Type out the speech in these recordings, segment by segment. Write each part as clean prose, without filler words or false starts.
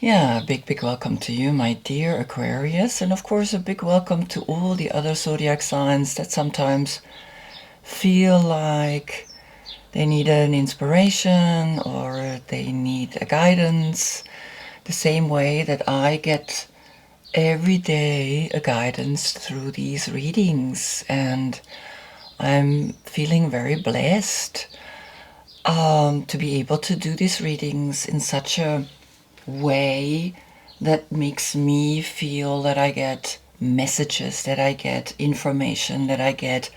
Yeah, big welcome to you, my dear Aquarius, and of course a big welcome to all the other zodiac signs that sometimes feel like they need an inspiration or they need a guidance, the same way that I get every day a guidance through these readings, and I'm feeling very blessed to be able to do these readings in such a way that makes me feel that I get messages, that I get information, that I get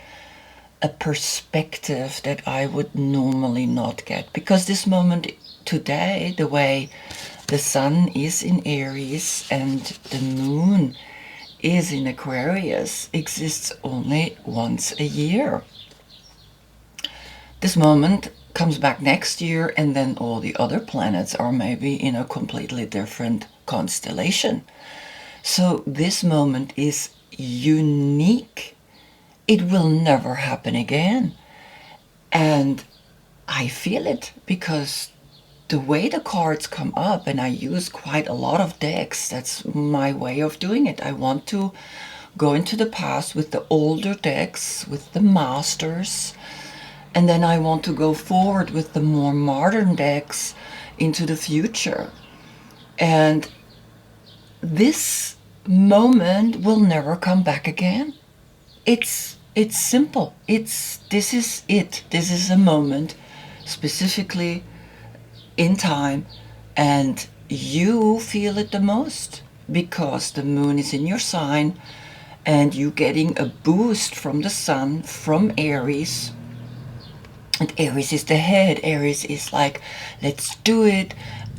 a perspective that I would normally not get. Because this moment today, the way the sun is in Aries and the moon is in Aquarius, exists only once a year. This moment comes back next year, and then all the other planets are maybe in a completely different constellation. So this moment is unique. It will never happen again. And I feel it because the way the cards come up, and I use quite a lot of decks, that's my way of doing it. I want to go into the past with the older decks, with the masters, and then I want to go forward with the more modern decks into the future. And this moment will never come back again. It's simple. This is it. This is a moment specifically in time, and you feel it the most because the moon is in your sign and you getting a boost from the sun, from Aries. And Aries is the head. Aries is like, let's do it,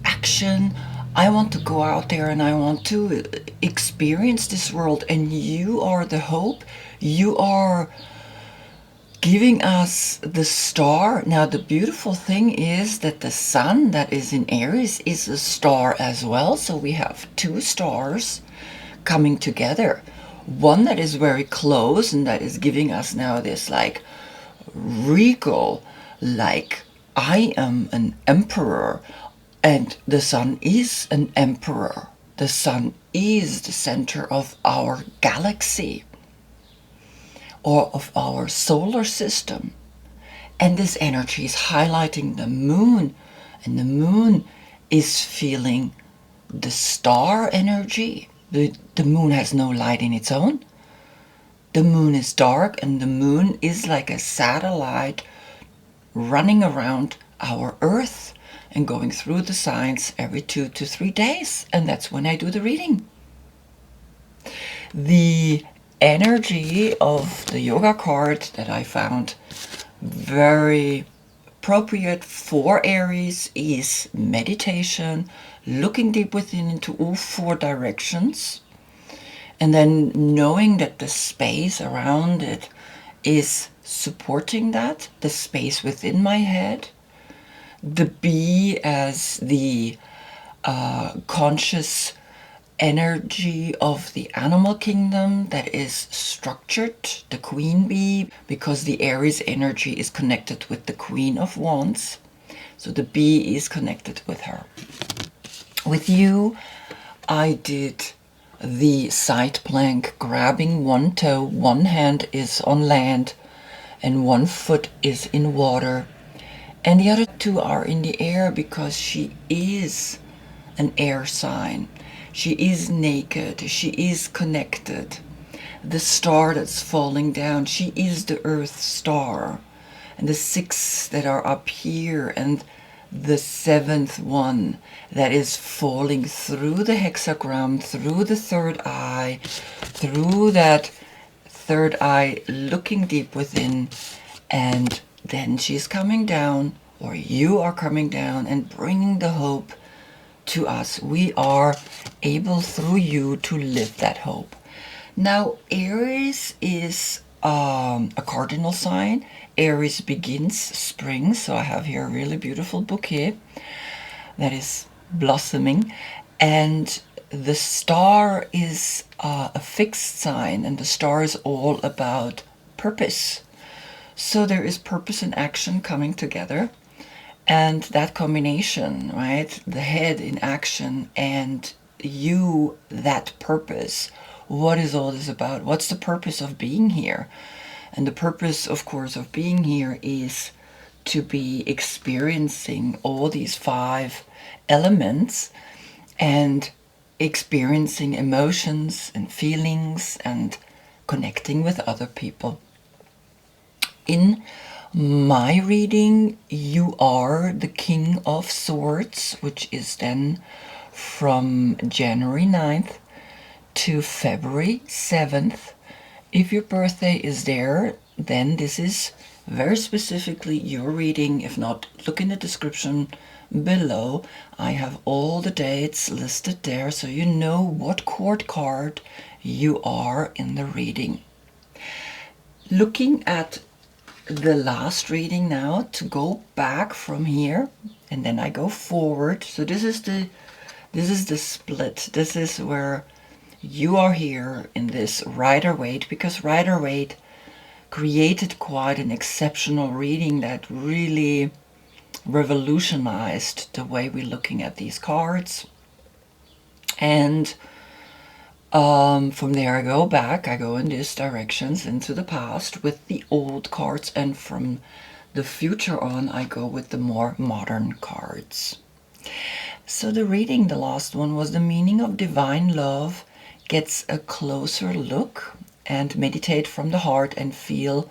action. I want to go out there and I want to experience this world. And you are the hope. You are giving us the star. Now, the beautiful thing is that the sun that is in Aries is a star as well. So we have two stars coming together. One that is very close and that is giving us now this like regal, like I am an emperor, and the sun is an emperor. The sun is the center of our galaxy or of our solar system. And this energy is highlighting the moon, and the moon is feeling the star energy. The moon has no light in its own. The moon is dark, and the moon is like a satellite running around our Earth and going through the signs every 2 to 3 days. And that's when I do the reading. The energy of the yoga card that I found very appropriate for Aries is meditation, looking deep within into all 4 directions, and then knowing that the space around it is supporting that, the space within my head. The bee as the conscious energy of the animal kingdom that is structured, the queen bee, because the Aries energy is connected with the Queen of Wands. So the bee is connected with her. With you, I did the side plank, grabbing one toe, one hand is on land and one foot is in water, and the other 2 are in the air because she is an air sign. She is naked, she is connected. The star that's falling down, she is the Earth star. And the 6 that are up here, and the 7th one that is falling through the hexagram, through the third eye, through that third eye, looking deep within, and then she's coming down, or you are coming down and bringing the hope to us. We are able through you to live that hope. Now, Aries is a cardinal sign. Aries begins spring, so I have here a really beautiful bouquet that is blossoming, and the star is a fixed sign, and the star is all about purpose. So there is purpose and action coming together, And that combination, right? The head in action and you, that purpose. What is all this about? What's the purpose of being here? And the purpose, of course, of being here is to be experiencing all these 5 elements and experiencing emotions and feelings and connecting with other people. In my reading, you are the King of Swords, which is then from January 9th to February 7th. If your birthday is there, then this is very specifically your reading. If not, look in the description below. I have all the dates listed there so you know what court card you are in the reading. Looking at the last reading now, to go back from here and then I go forward. So this is the split. This is where you are here in this Rider-Waite, because Rider-Waite created quite an exceptional reading that really revolutionized the way we're looking at these cards. And from there I go back, I go in these directions into the past with the old cards, and from the future on I go with the more modern cards. So the reading, the last one, was the meaning of divine love gets a closer look, and meditate from the heart and feel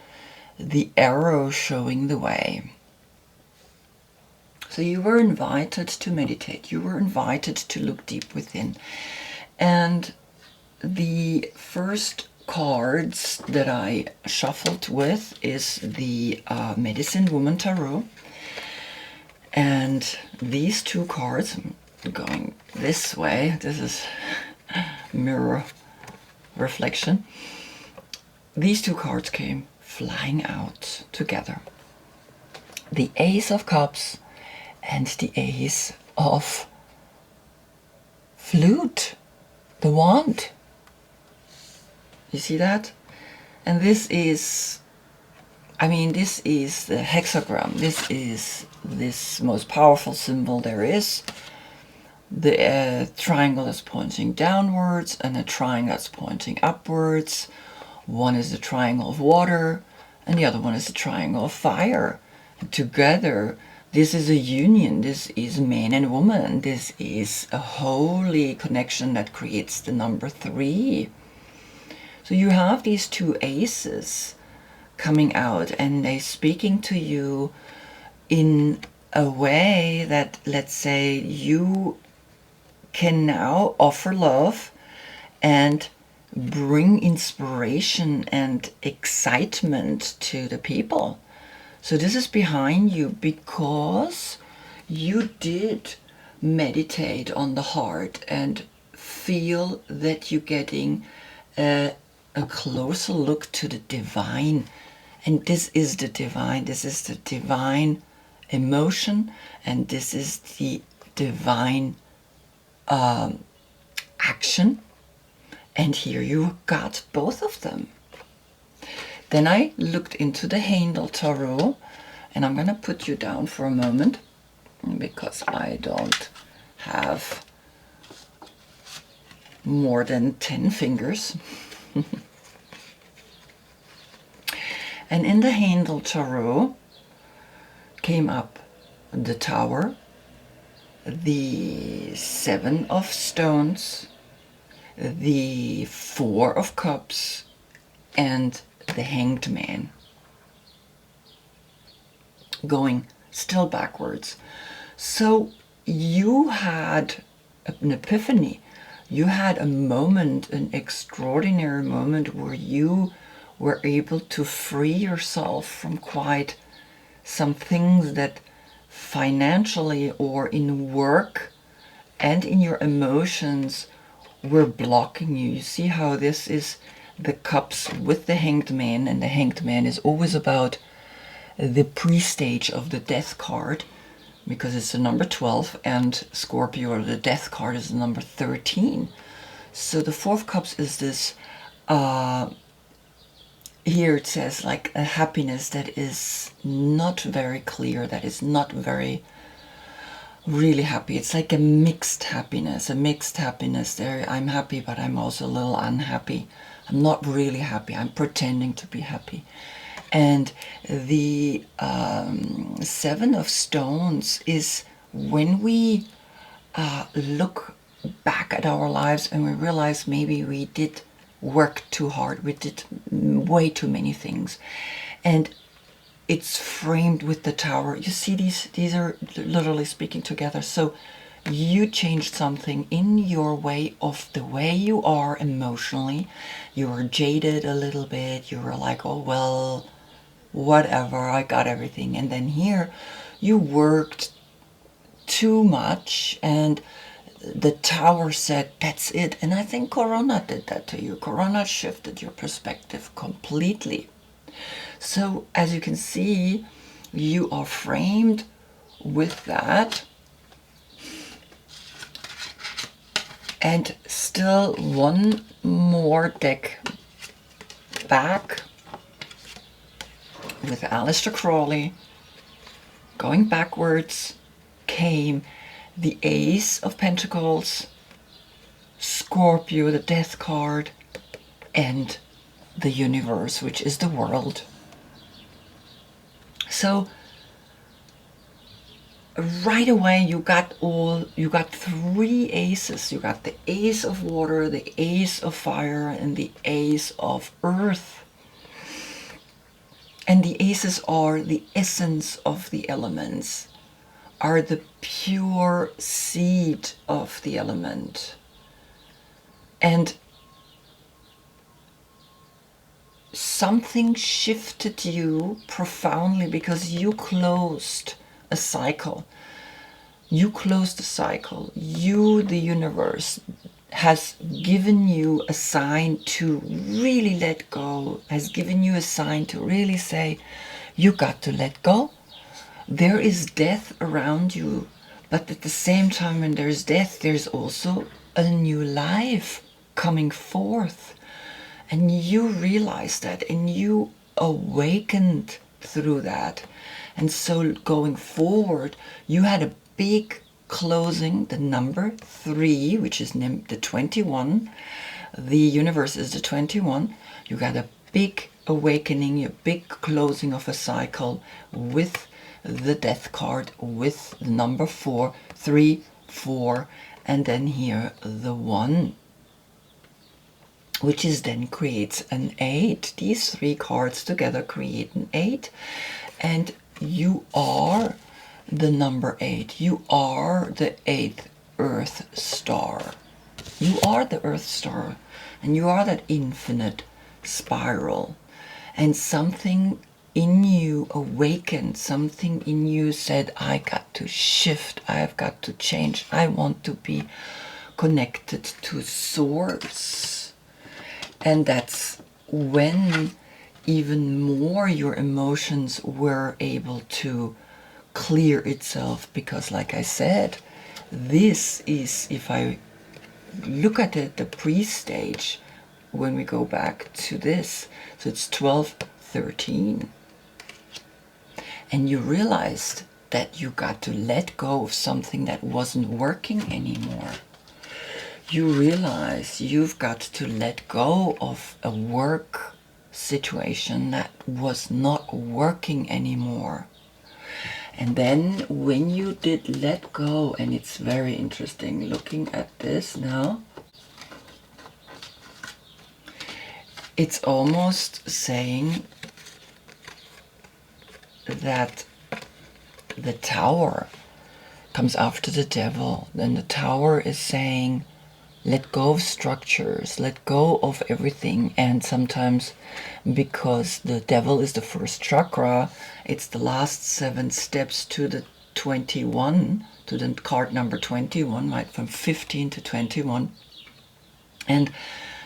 the arrow showing the way. So you were invited to meditate, you were invited to look deep within. And the first cards that I shuffled with is the Medicine Woman Tarot. And these 2 cards, I'm going this way, this is mirror reflection. These 2 cards came flying out together. The Ace of Cups and the Ace of Flute, the wand. You see that? And this is, I mean, this is the hexagram. This is this most powerful symbol there is. The triangle is pointing downwards and a triangle is pointing upwards. One is the triangle of water and the other one is the triangle of fire. And together, this is a union. This is man and woman. This is a holy connection that creates the number 3. So you have these 2 aces coming out and they speaking to you in a way that, let's say, you can now offer love and bring inspiration and excitement to the people. So this is behind you because you did meditate on the heart and feel that you're getting a closer look to the divine. And this is the divine. This is the divine emotion, and this is the divine action. And here you got both of them. Then I looked into the Handel Tarot, and I'm going to put you down for a moment because I don't have more than 10 fingers. And in the Handel Tarot came up the Tower, the 7 of Stones, the 4 of Cups, and the Hanged Man. Going still backwards. So you had an epiphany. You had a moment, an extraordinary moment where you were able to free yourself from quite some things that financially or in work and in your emotions were blocking you. You see how this is the Cups with the Hanged Man, and the Hanged Man is always about the pre-stage of the Death card, because it's the number 12, and Scorpio, or the Death card, is the number 13. So the 4 of Cups is this here it says like a happiness that is not very clear, that is not very really happy. It's like a mixed happiness, there. I'm happy, but I'm also a little unhappy. I'm not really happy. I'm pretending to be happy. And the Seven of Stones is when we look back at our lives and we realize maybe we did work too hard, we did way too many things, and it's framed with the Tower. You see, these are literally speaking together. So you changed something in your way of the way you are emotionally. You were jaded a little bit. You were like, oh well, whatever, I got everything. And then here you worked too much, and the Tower said that's it. And I think Corona did that to you. Corona shifted your perspective completely. So as you can see, you are framed with that. And still one more deck back with Aleister Crowley. Going backwards came the Ace of Pentacles, Scorpio, the Death card, and the Universe, which is the world. So right away you got three aces. You got the Ace of Water, the Ace of Fire, and the Ace of Earth. And the aces are the essence of the elements, are the pure seed of the element. And something shifted you profoundly because you closed a cycle. You closed a cycle. You, the universe, has given you a sign to really let go, has given you a sign to really say, you got to let go. There is death around you, but at the same time when there's death, there's also a new life coming forth. And you realized that, and you awakened through that. And so going forward, you had a big closing, the number 3, which is the 21. The universe is the 21. You got a big awakening, a big closing of a cycle with the death card, with the number 4, 3, 4, and then here the 1, which is then creates an 8. These 3 cards together create an 8, and you are the number 8. You are the 8th Earth star. You are the Earth star, and you are that infinite spiral. And something in you awakened, something in you said, I got to shift, I've got to change, I want to be connected to Source. And that's when even more your emotions were able to clear itself, because like I said, this is, if I look at it, the pre-stage, when we go back to this, so it's 12, 13, and you realized that you got to let go of something that wasn't working anymore. You realize you've got to let go of a work situation that was not working anymore. And then when you did let go, and it's very interesting looking at this now, it's almost saying that the Tower comes after the Devil. Then the Tower is saying, let go of structures, let go of everything. And sometimes, because the Devil is the first chakra, it's the last 7 steps to the 21, to the card number 21, right, from 15 to 21. And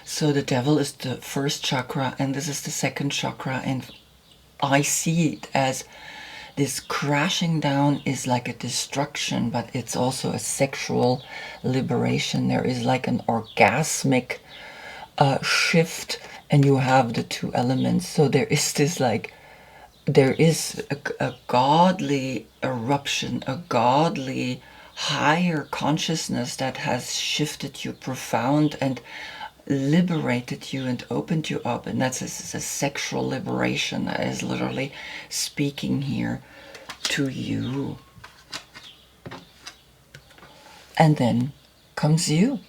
so the Devil is the first chakra, and this is the second chakra, and I see it as this crashing down is like a destruction, but it's also a sexual liberation. There is like an orgasmic shift, and you have the two elements. So there is this like, there is a godly eruption, a godly higher consciousness that has shifted you profound and liberated you and opened you up. And that's a sexual liberation that is literally speaking here to you. And then comes you.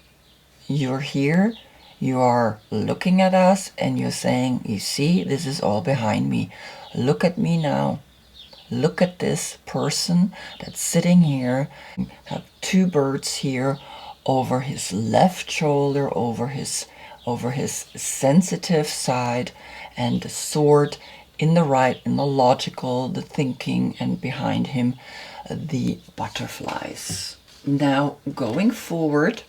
You're here, you are looking at us, and you're saying, you see, this is all behind me. Look at me now. Look at this person that's sitting here. Have two birds here over his left shoulder, over his sensitive side, and the sword in the right, in the logical, the thinking, and behind him the butterflies. Now, going forward,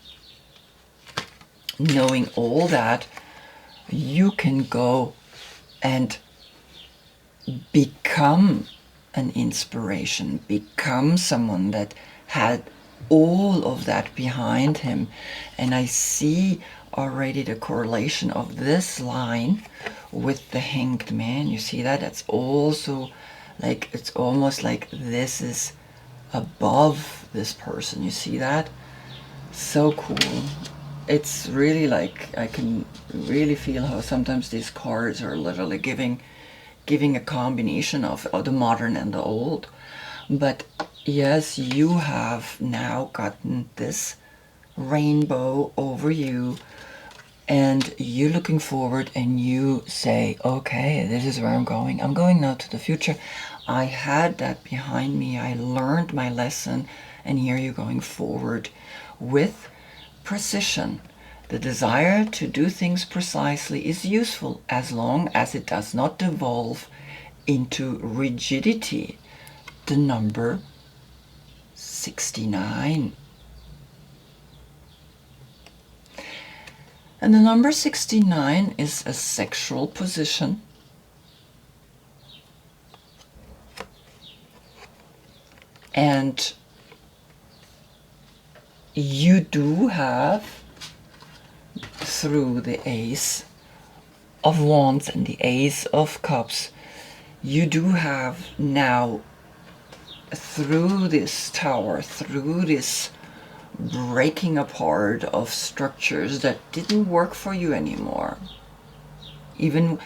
knowing all that, you can go and become an inspiration, become someone that had all of that behind him. And I see already the correlation of this line with the Hanged Man. You see that? That's also like, it's almost like this is above this person. You see that? So cool. It's really like, I can really feel how sometimes these cards are literally giving a combination of the modern and the old. But yes, you have now gotten this rainbow over you, and you looking forward, and you say, okay, this is where I'm going. I'm going now to the future. I had that behind me. I learned my lesson, and here you're going forward with precision. The desire to do things precisely is useful as long as it does not devolve into rigidity. The number 69. And the number 69 is a sexual position. And you do have, through the Ace of Wands and the Ace of Cups, you do have now, through this tower, through this breaking apart of structures that didn't work for you anymore, even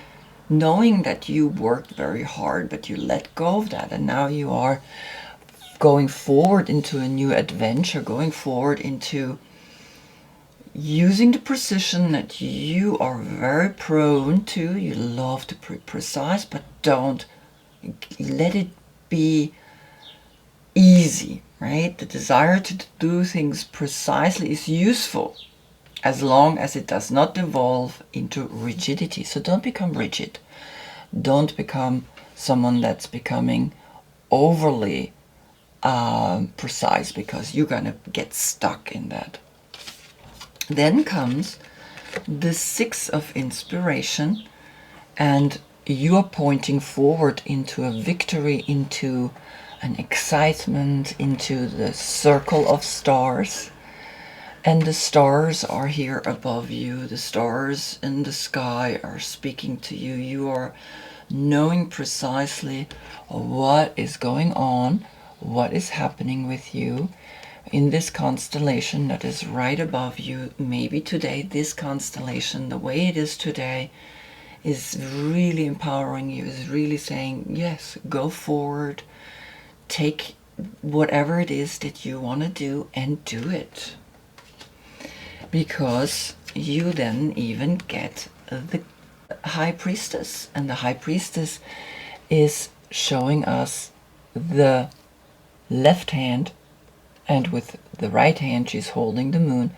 knowing that you worked very hard, but you let go of that, and now you are going forward into a new adventure, going forward into using the precision that you are very prone to. You love to be precise, but don't let it be easy, right? The desire to do things precisely is useful as long as it does not devolve into rigidity. So don't become rigid. Don't become someone that's becoming overly precise, because you're gonna get stuck in that. Then comes the Six of Inspiration, and you are pointing forward into a victory, into an excitement, into the circle of stars. And the stars are here above you. The stars in the sky are speaking to you. You are knowing precisely what is going on, what is happening with you in this constellation that is right above you. Maybe today this constellation, the way it is today, is really empowering you, is really saying, yes, go forward, take whatever it is that you want to do and do it. Because you then even get the High Priestess, and the High Priestess is showing us the left hand, and with the right hand she's holding the moon,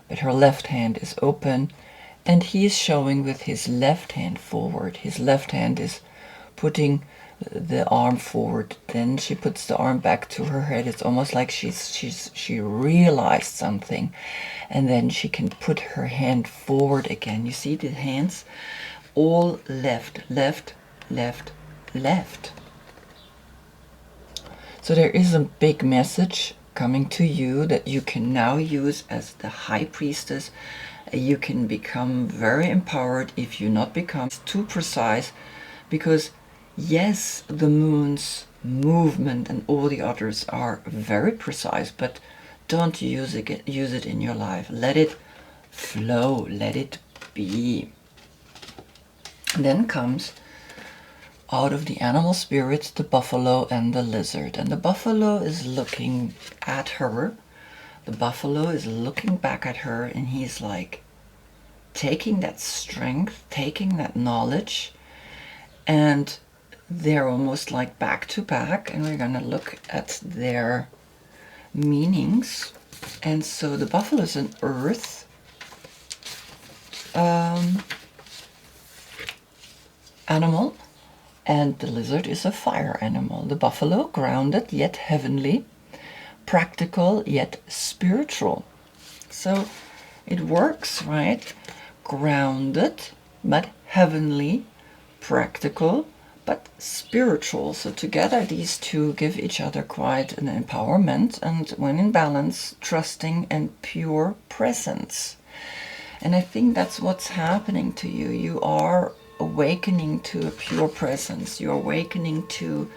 but her left hand is open, and he is showing with his left hand forward. His left hand is putting the arm forward, then she puts the arm back to her head. It's almost like she realized something, and then she can put her hand forward again. You see the hands all left, left, left, left. So there is a big message coming to you that you can now use as the High Priestess, you can become very empowered if you not become too precise, because yes, the moon's movement and all the others are very precise, but don't use it in your life. Let it flow, let it be. Then comes out of the animal spirits the buffalo and the lizard. And the buffalo is looking at her. The buffalo is looking back at her, and he's like taking that strength, taking that knowledge, and they're almost like back to back, and we're gonna look at their meanings. And so the buffalo is an earth animal, and the lizard is a fire animal. The buffalo, grounded yet heavenly, practical yet spiritual. So it works, right? Grounded but heavenly, practical but spiritual. So together these two give each other quite an empowerment, and when in balance, trusting and pure presence. And I think that's what's happening to you. You are awakening to a pure presence. You're awakening to,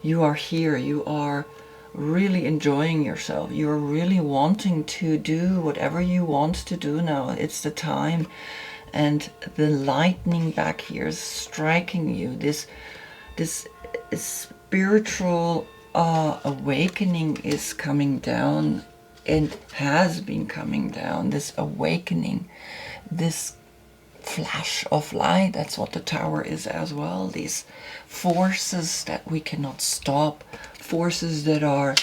you are here, you are really enjoying yourself. You're really wanting to do whatever you want to do now. It's the time. And the lightning back here is striking you. This spiritual awakening is coming down and has been coming down. This awakening, this flash of light, that's what the tower is as well. These forces that we cannot stop, forces that are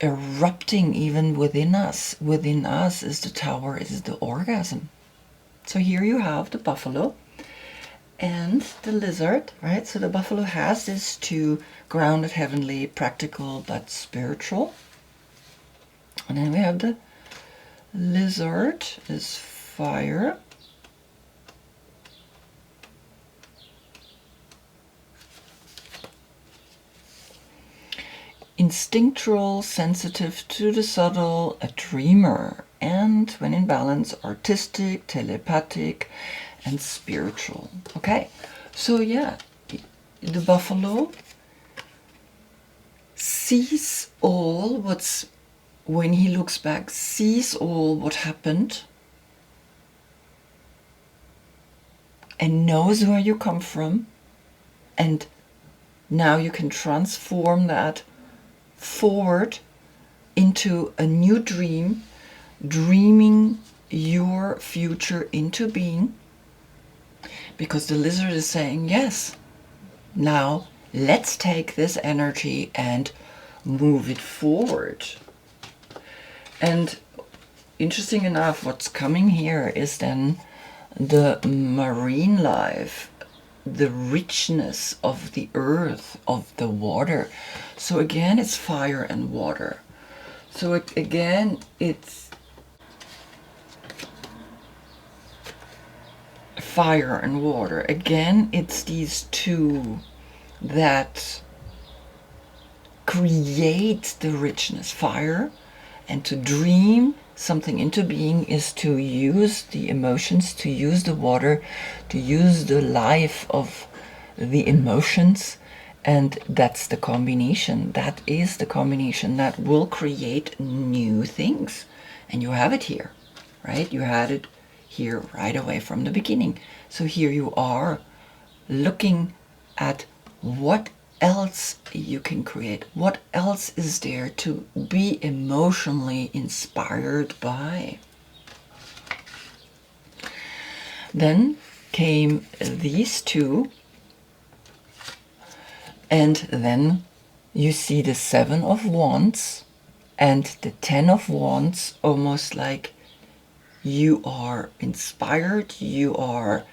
erupting even within us. Within us is the tower, is the orgasm. So here you have the buffalo and the lizard, right? So the buffalo has this two, grounded, heavenly, practical, but spiritual. And then we have the lizard is fire. Instinctual, sensitive to the subtle, a dreamer, and when in balance, artistic, telepathic, and spiritual. Okay, so yeah, the buffalo sees all what's, when he looks back, sees all what happened and knows where you come from, and now you can transform that forward into a new dream, dreaming your future into being, because the lizard is saying, yes, now let's take this energy and move it forward. And interesting enough, what's coming here is then the marine life, the richness of the earth, of the water. So again, it's fire and water. So again, it's fire and water. Again, it's these two that create the richness. Fire, and to dream something into being is to use the emotions, to use the water, to use the life of the emotions. And that's the combination. That is the combination that will create new things. And you have it here, right? You had it here right away from the beginning. So here you are looking at what else you can create. What else is there to be emotionally inspired by? Then came these two, and then you see the Seven of Wands and the Ten of Wands, almost like you are inspired, you are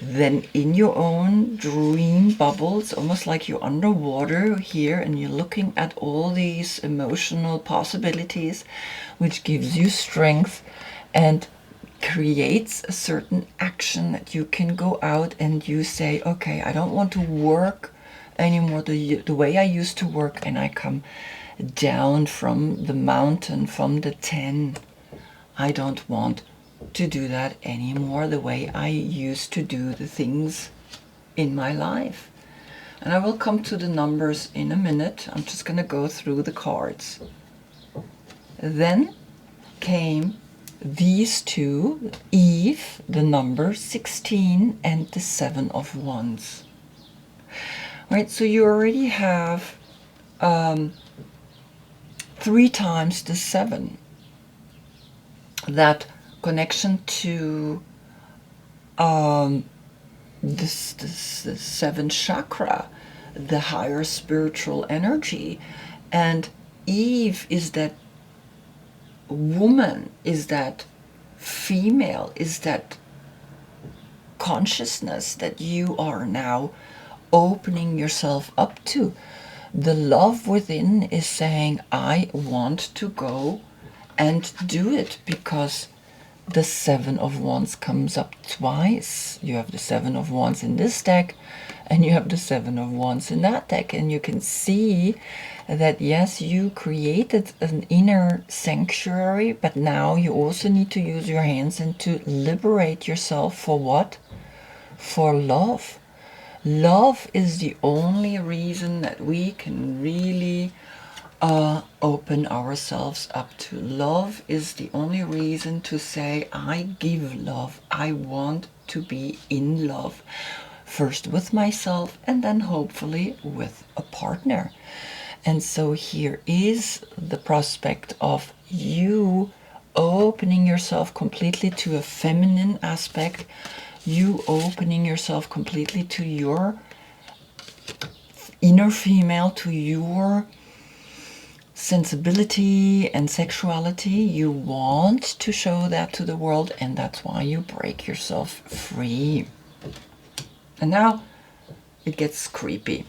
then in your own dream bubbles, almost like you're underwater here, and you're looking at all these emotional possibilities, which gives you strength and creates a certain action that you can go out and you say, okay, I don't want to work anymore the way I used to work, and I come down from the mountain, from the 10. I don't want to do that anymore the way I used to do the things in my life. And I will come to the numbers in a minute. I'm just going to go through the cards. Then came these two, Eve, the number 16, and the 7 of Wands. Right, so you already have 3 times the 7. That connection to this 7th chakra, the higher spiritual energy. And Eve is that woman, is that female, is that consciousness that you are now opening yourself up to. The love within is saying, I want to go and do it, because the 7 of Wands comes up twice. You have the 7 of Wands in this deck, and you have the 7 of Wands in that deck, and you can see that yes, you created an inner sanctuary, but now you also need to use your hands and to liberate yourself for what? For love. Love is the only reason that we can really open ourselves up to. Love is the only reason to say, I give love. I want to be in love. First with myself, and then hopefully with a partner. And so here is the prospect of you opening yourself completely to a feminine aspect, you opening yourself completely to your inner female, to your sensibility and sexuality. You want to show that to the world, and that's why you break yourself free. And now it gets creepy.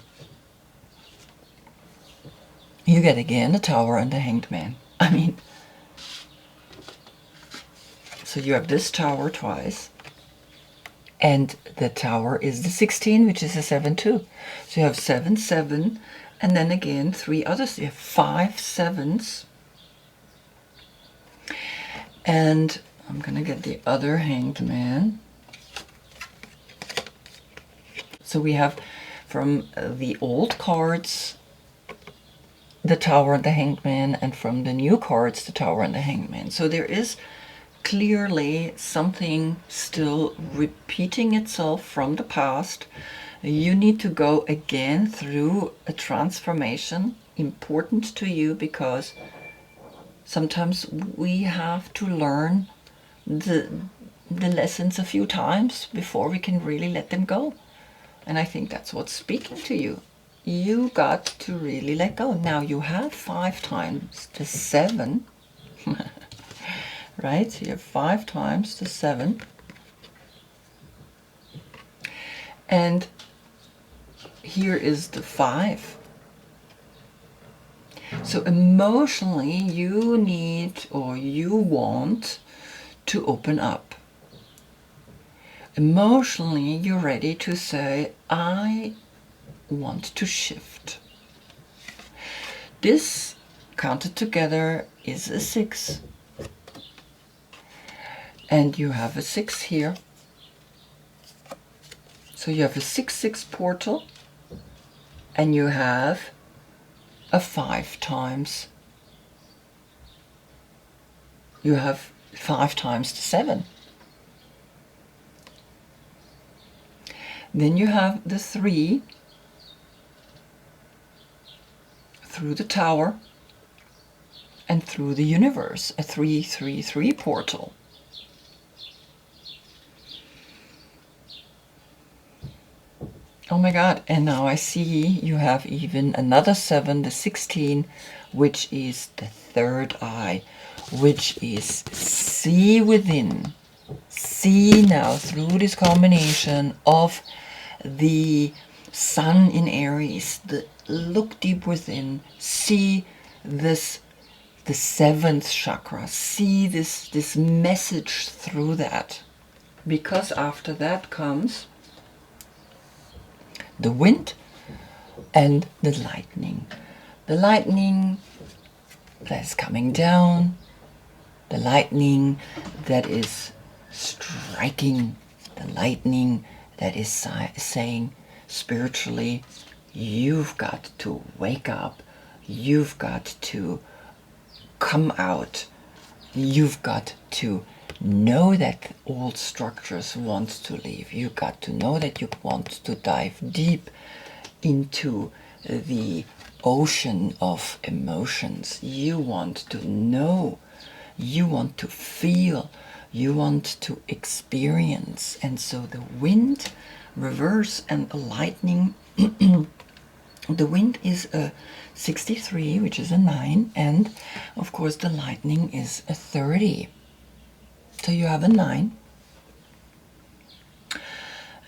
You get again the Tower and the Hanged Man. I mean, so you have this Tower twice, and the Tower is the 16, which is a 7 too. So you have 7, 7, and then again 3 others. You have 5 7s. And I'm gonna get the other Hanged Man. So we have from the old cards the Tower and the Hanged Man, and from the new cards the Tower and the Hanged Man. So there is clearly something still repeating itself from the past. You need to go again through a transformation, important to you, because sometimes we have to learn the lessons a few times before we can really let them go. And I think that's what's speaking to you. You got to really let go. Now you have 5 times the 7, right? So you have 5 times the 7. And here is the 5. So emotionally, you need, or you want to open up. Emotionally, you're ready to say, I want to shift. This, counted together, is a 6. And you have a 6 here. So you have a 6-6 portal, and you have a 5 times. You have 5 times the 7. Then you have the 3 through the Tower and through the universe, a 3-3-3 portal. Oh my God, and now I see you have even another 7, the 16, which is the 3rd eye, which is see within. See now through this combination of the Sun in Aries, look deep within, see this, the 7th chakra, see this message through that. Because after that comes the wind and the lightning. The lightning that is coming down, the lightning that is striking the lightning that is saying spiritually, you've got to wake up, you've got to come out, you've got to know that old structures want to leave. You've got to know that you want to dive deep into the ocean of emotions. You want to know, you want to feel, you want to experience. And so the wind, reverse, and the lightning, the wind is a 63, which is a 9, and of course the lightning is a 30. So you have a 9.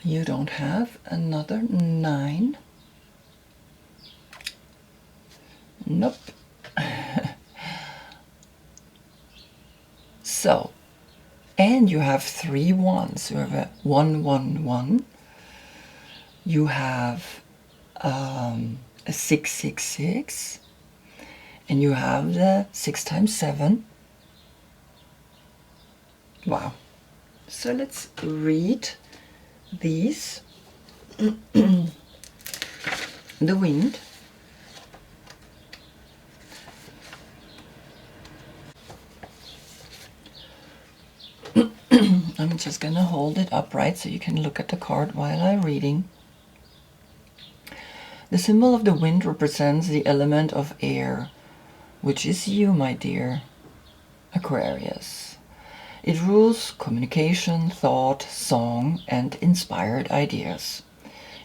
You don't have another 9. Nope. So, and you have 3 1s. You have a 1 1 1. You have a 6 6 6, and you have the 6 times 7. Wow. So let's read these. The wind. I'm just gonna hold it upright so you can look at the card while I'm reading. The symbol of the wind represents the element of air, which is you, my dear Aquarius. It rules communication, thought, song, and inspired ideas.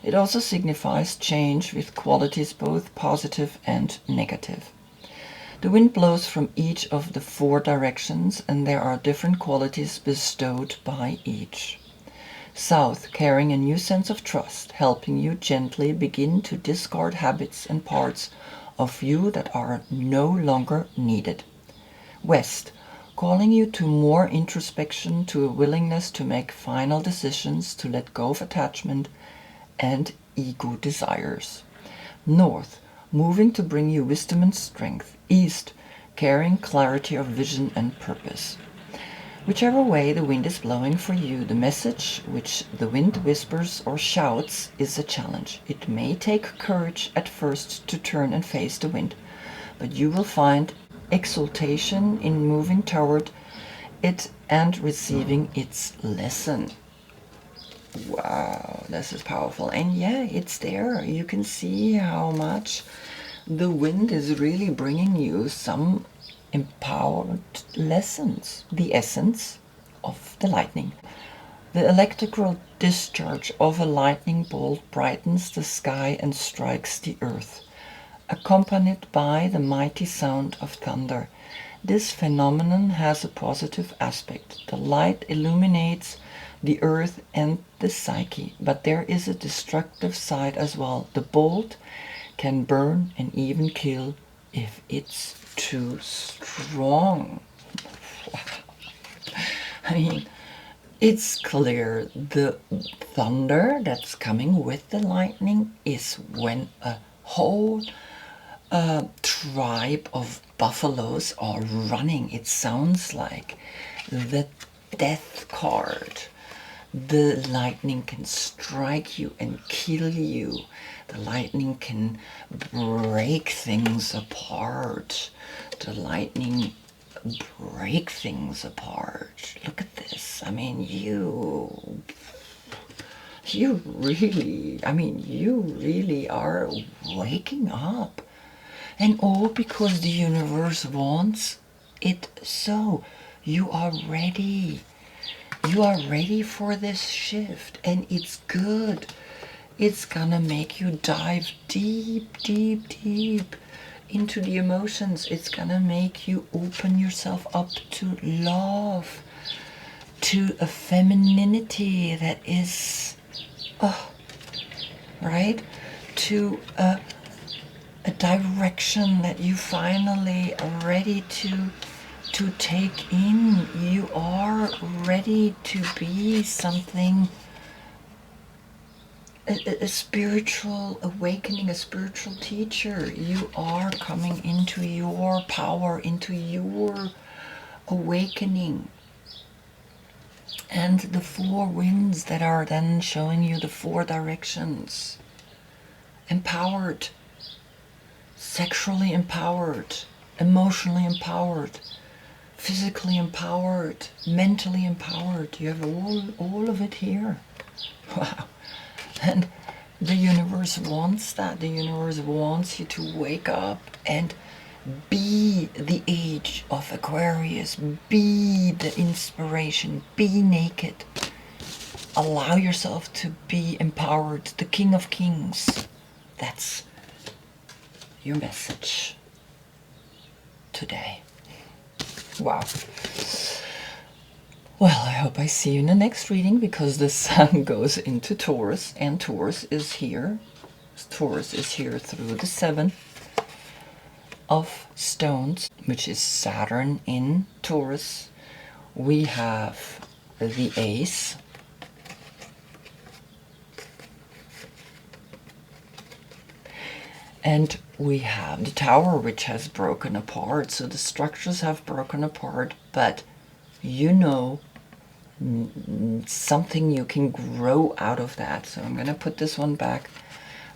It also signifies change with qualities both positive and negative. The wind blows from each of the 4 directions, and there are different qualities bestowed by each. South, carrying a new sense of trust, helping you gently begin to discard habits and parts of you that are no longer needed. West, calling you to more introspection, to a willingness to make final decisions, to let go of attachment and ego desires. North, moving to bring you wisdom and strength. East, carrying clarity of vision and purpose. Whichever way the wind is blowing for you, the message which the wind whispers or shouts is a challenge. It may take courage at first to turn and face the wind, but you will find exultation in moving toward it and receiving its lesson. Wow, this is powerful. And yeah, it's there. You can see how much the wind is really bringing you some empowered lessons. The essence of the lightning. The electrical discharge of a lightning bolt brightens the sky and strikes the earth, accompanied by the mighty sound of thunder. This phenomenon has a positive aspect. The light illuminates the earth and the psyche, but there is a destructive side as well. The bolt can burn and even kill if it's too strong. Wow. I mean, it's clear the thunder that's coming with the lightning is when a whole tribe of buffaloes are running. It sounds like the death card. The lightning can strike you and kill you. The lightning can break things apart. The lightning break things apart. Look at this. I mean, you really are waking up. And all because the universe wants it so. You are ready. You are ready for this shift, and it's good. It's gonna make you dive deep, deep, deep into the emotions. It's gonna make you open yourself up to love, to a femininity that is, right? To a direction that you finally are ready to take in. You are ready to be something, a spiritual awakening, a spiritual teacher. You are coming into your power, into your awakening. And the four winds that are then showing you the four directions. Empowered, sexually empowered, emotionally empowered, physically empowered, mentally empowered. You have all of it here. Wow. And the universe wants that. The universe wants you to wake up and be the age of Aquarius. Be the inspiration. Be naked. Allow yourself to be empowered. The King of Kings. That's your message today. Wow. Well, I hope I see you in the next reading, because the sun goes into Taurus, and Taurus is here. Taurus is here through the 7 of stones, which is Saturn in Taurus. We have the Ace. And we have the Tower, which has broken apart. So the structures have broken apart, but you know something, you can grow out of that. So I'm going to put this one back,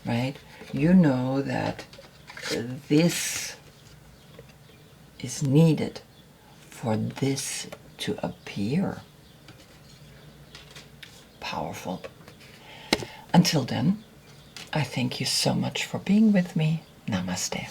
right? You know that this is needed for this to appear. Powerful. Until then, I thank you so much for being with me. Namaste.